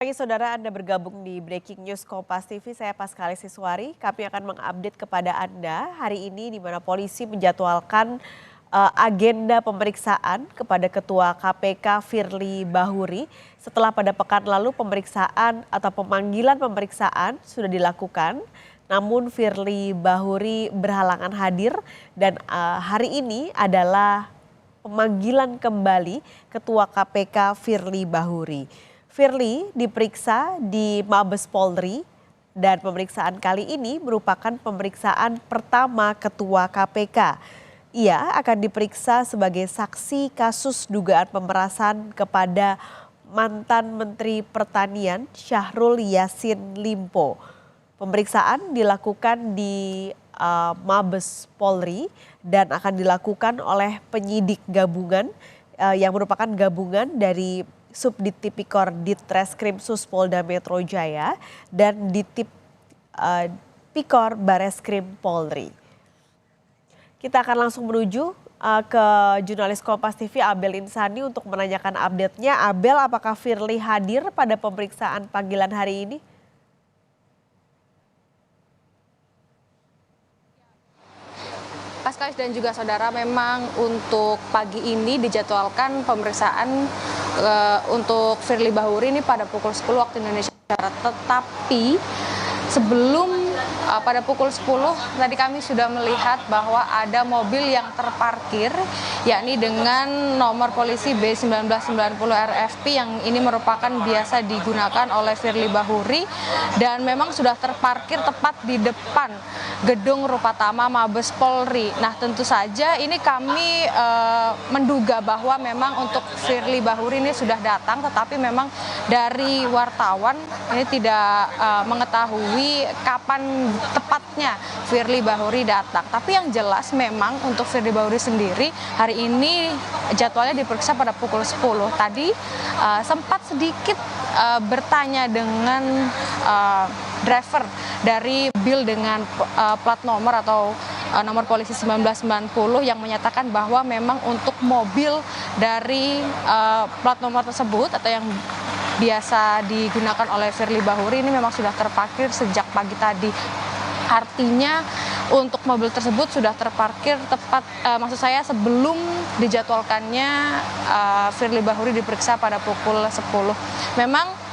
Pagi saudara, Anda bergabung di Breaking News Kompas TV, saya Paskalis Siswari. Kami akan mengupdate kepada Anda hari ini di mana polisi menjadwalkan agenda pemeriksaan kepada Ketua KPK Firly Bahuri. Setelah pada pekan lalu pemeriksaan atau pemanggilan pemeriksaan sudah dilakukan, namun Firly Bahuri berhalangan hadir dan hari ini adalah pemanggilan kembali Ketua KPK Firly Bahuri. Firly diperiksa di Mabes Polri dan pemeriksaan kali ini merupakan pemeriksaan pertama Ketua KPK. Ia akan diperiksa sebagai saksi kasus dugaan pemerasan kepada mantan Menteri Pertanian Syahrul Yassin Limpo. Pemeriksaan dilakukan di Mabes Polri dan akan dilakukan oleh penyidik gabungan yang merupakan gabungan dari Subdit Tipikor Ditreskrim Suspolda Metro Jaya dan Ditip Pikor Bareskrim Polri. Kita akan langsung menuju ke jurnalis Kompas TV Abel Insani untuk menanyakan update-nya. Abel, apakah Firly hadir pada pemeriksaan panggilan hari ini? Paskalis dan juga saudara, memang untuk pagi ini dijadwalkan pemeriksaan untuk Firly Bahuri ini pada pukul 10 waktu Indonesia Barat. Tetapi sebelum pada pukul 10 tadi kami sudah melihat bahwa ada mobil yang terparkir, yakni dengan nomor polisi B1990 RFP yang ini merupakan biasa digunakan oleh Firly Bahuri dan memang sudah terparkir tepat di depan gedung Rupatama Mabes Polri. Nah, tentu saja ini kami menduga bahwa memang untuk Firly Bahuri ini sudah datang, tetapi memang dari wartawan ini tidak mengetahui kapan tepatnya Firly Bahuri datang. Tapi yang jelas memang untuk Firly Bahuri sendiri hari ini jadwalnya diperiksa pada pukul 10. Tadi sempat sedikit bertanya dengan driver dari mobil dengan plat nomor atau nomor polisi 1990 yang menyatakan bahwa memang untuk mobil dari plat nomor tersebut atau yang biasa digunakan oleh Firly Bahuri ini memang sudah terparkir sejak pagi tadi. Artinya untuk mobil tersebut sudah terparkir tepat, maksud saya sebelum dijadwalkannya Firly Bahuri diperiksa pada pukul 10. Memang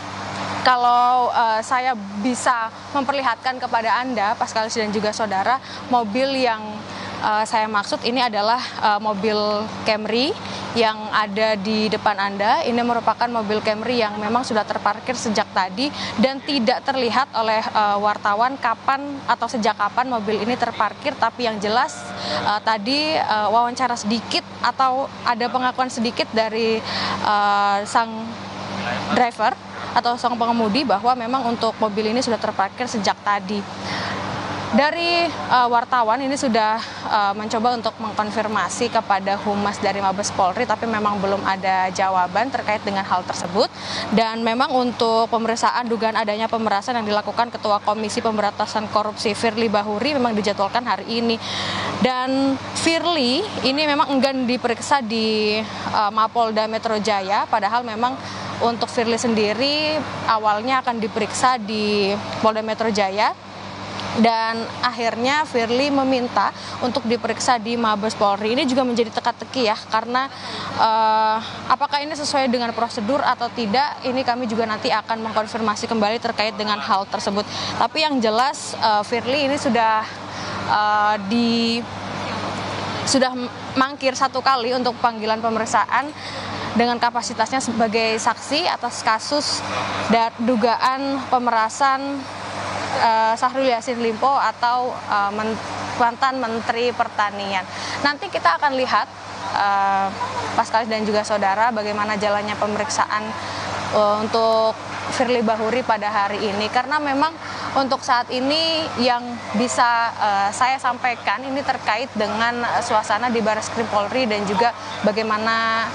kalau saya bisa memperlihatkan kepada Anda, Paskalis dan juga saudara, mobil yang saya maksud ini adalah mobil Camry yang ada di depan Anda. Ini merupakan mobil Camry yang memang sudah terparkir sejak tadi dan tidak terlihat oleh wartawan kapan atau sejak kapan mobil ini terparkir. Tapi yang jelas tadi wawancara sedikit atau ada pengakuan sedikit dari sang driver atau sang pengemudi bahwa memang untuk mobil ini sudah terparkir sejak tadi. Dari wartawan ini sudah mencoba untuk mengkonfirmasi kepada Humas dari Mabes Polri, tapi memang belum ada jawaban terkait dengan hal tersebut. Dan memang untuk pemeriksaan dugaan adanya pemerasan yang dilakukan Ketua Komisi Pemberantasan Korupsi Firly Bahuri memang dijadwalkan hari ini. Dan Firly ini memang enggan diperiksa di Mapolda Metro Jaya, padahal memang untuk Firly sendiri awalnya akan diperiksa di Polda Metro Jaya. Dan akhirnya Firly meminta untuk diperiksa di Mabes Polri. Ini juga menjadi teka-teki ya, karena apakah ini sesuai dengan prosedur atau tidak, ini kami juga nanti akan mengkonfirmasi kembali terkait dengan hal tersebut. Tapi yang jelas Firly ini sudah mangkir satu kali untuk panggilan pemeriksaan dengan kapasitasnya sebagai saksi atas kasus dugaan pemerasan Syahrul Yassin Limpo atau mantan Menteri Pertanian. Nanti kita akan lihat Paskalis dan juga saudara bagaimana jalannya pemeriksaan untuk Firly Bahuri pada hari ini, karena memang untuk saat ini yang bisa saya sampaikan ini terkait dengan suasana di Bareskrim Polri dan juga bagaimana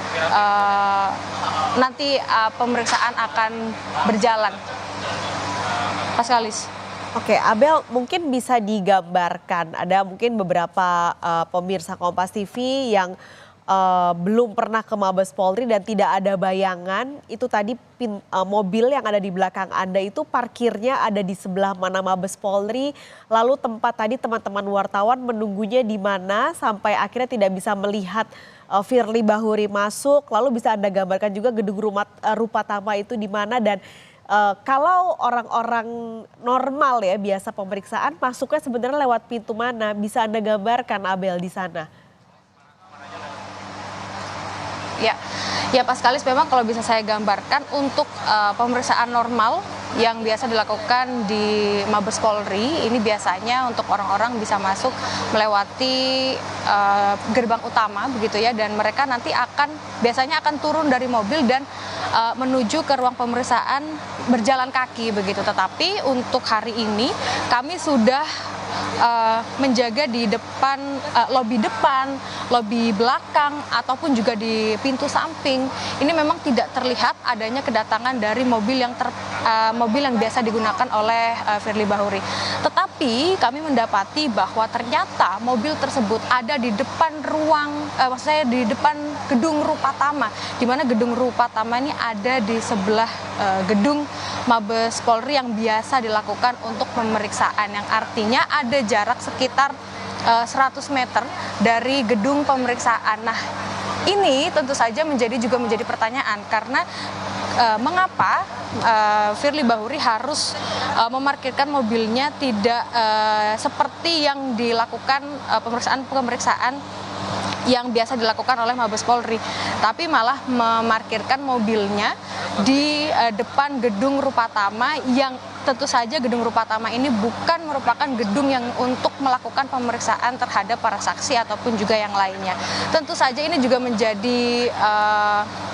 nanti pemeriksaan akan berjalan. Paskalis. Oke, Abel, mungkin bisa digambarkan, ada mungkin beberapa pemirsa Kompas TV yang belum pernah ke Mabes Polri dan tidak ada bayangan, itu tadi mobil yang ada di belakang Anda itu parkirnya ada di sebelah mana Mabes Polri, lalu tempat tadi teman-teman wartawan menunggunya di mana sampai akhirnya tidak bisa melihat Firly Bahuri masuk, lalu bisa Anda gambarkan juga gedung Rupatama itu di mana dan kalau orang-orang normal ya biasa pemeriksaan masuknya sebenarnya lewat pintu mana, bisa Anda gambarkan Abel di sana? Ya Pak Skalis, memang kalau bisa saya gambarkan untuk pemeriksaan normal yang biasa dilakukan di Mabes Polri, ini biasanya untuk orang-orang bisa masuk melewati gerbang utama begitu ya, dan mereka nanti biasanya akan turun dari mobil dan menuju ke ruang pemeriksaan berjalan kaki begitu. Tetapi untuk hari ini kami sudah menjaga di depan, lobi belakang, ataupun juga di pintu samping. Ini memang tidak terlihat adanya kedatangan dari mobil yang biasa digunakan oleh Firly Bahuri. Tetapi kami mendapati bahwa ternyata mobil tersebut ada di depan di depan gedung Rupatama, di mana gedung Rupatama ini ada di sebelah gedung Mabes Polri yang biasa dilakukan untuk pemeriksaan, yang artinya ada jarak sekitar 100 meter dari gedung pemeriksaan. Nah, ini tentu saja menjadi pertanyaan karena mengapa Firly Bahuri harus memarkirkan mobilnya tidak seperti yang dilakukan pemeriksaan yang biasa dilakukan oleh Mabes Polri, tapi malah memarkirkan mobilnya di depan gedung Rupatama, yang tentu saja gedung Rupatama ini bukan merupakan gedung yang untuk melakukan pemeriksaan terhadap para saksi ataupun juga yang lainnya. Tentu saja ini juga menjadi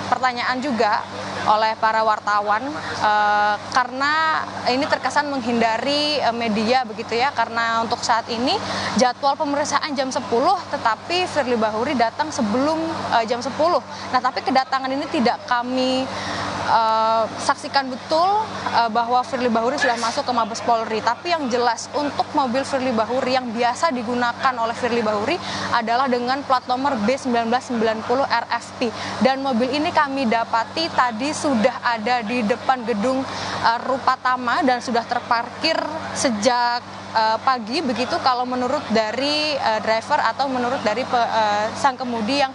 pertanyaan juga oleh para wartawan karena ini terkesan menghindari media begitu ya, karena untuk saat ini jadwal pemeriksaan jam 10 tetapi Firly Bahuri datang sebelum jam 10. Nah, tapi kedatangan ini tidak kami saksikan betul bahwa Firly Bahuri sudah masuk ke Mabes Polri. Tapi yang jelas untuk mobil Firly Bahuri yang biasa digunakan oleh Firly Bahuri adalah dengan plat nomor B1990 RFP. Dan mobil ini kami dapati tadi sudah ada di depan gedung Rupatama dan sudah terparkir sejak pagi begitu kalau menurut dari driver atau menurut dari sang kemudi yang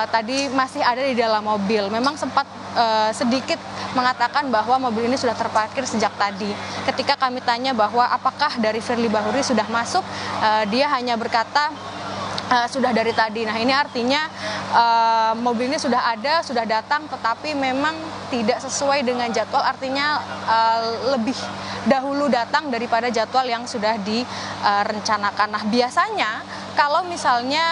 tadi masih ada di dalam mobil. Memang sempat sedikit mengatakan bahwa mobil ini sudah terparkir sejak tadi. Ketika kami tanya bahwa apakah dari Firly Bahuri sudah masuk, dia hanya berkata sudah dari tadi. Nah, ini artinya mobil ini sudah ada, sudah datang, tetapi memang tidak sesuai dengan jadwal, artinya lebih dahulu datang daripada jadwal yang sudah direncanakan. Nah, biasanya kalau misalnya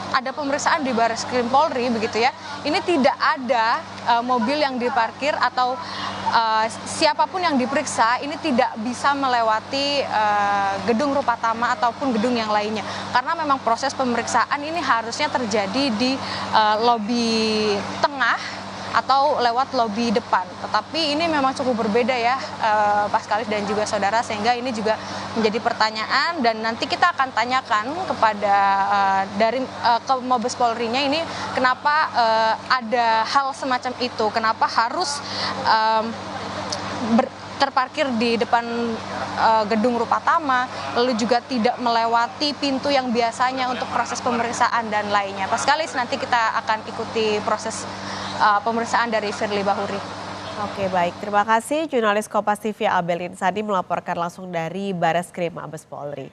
ada pemeriksaan di Barreskrim Polri begitu ya, ini tidak ada mobil yang diparkir atau siapapun yang diperiksa ini tidak bisa melewati gedung Rupatama ataupun gedung yang lainnya, karena memang proses pemeriksaan ini harusnya terjadi di lobi tengah atau lewat lobi depan. Tetapi ini memang cukup berbeda ya Pak Skalis dan juga saudara, sehingga ini juga menjadi pertanyaan dan nanti kita akan tanyakan kepada dari ke Mabes Polri-nya ini kenapa ada hal semacam itu, kenapa harus terparkir di depan gedung Rupatama, lalu juga tidak melewati pintu yang biasanya untuk proses pemeriksaan dan lainnya. Pas Skalis, nanti kita akan ikuti proses pemeriksaan dari Firly Bahuri. Oke, baik. Terima kasih jurnalis Kompas TV Abel Insani melaporkan langsung dari Barreskrim Mabes Polri.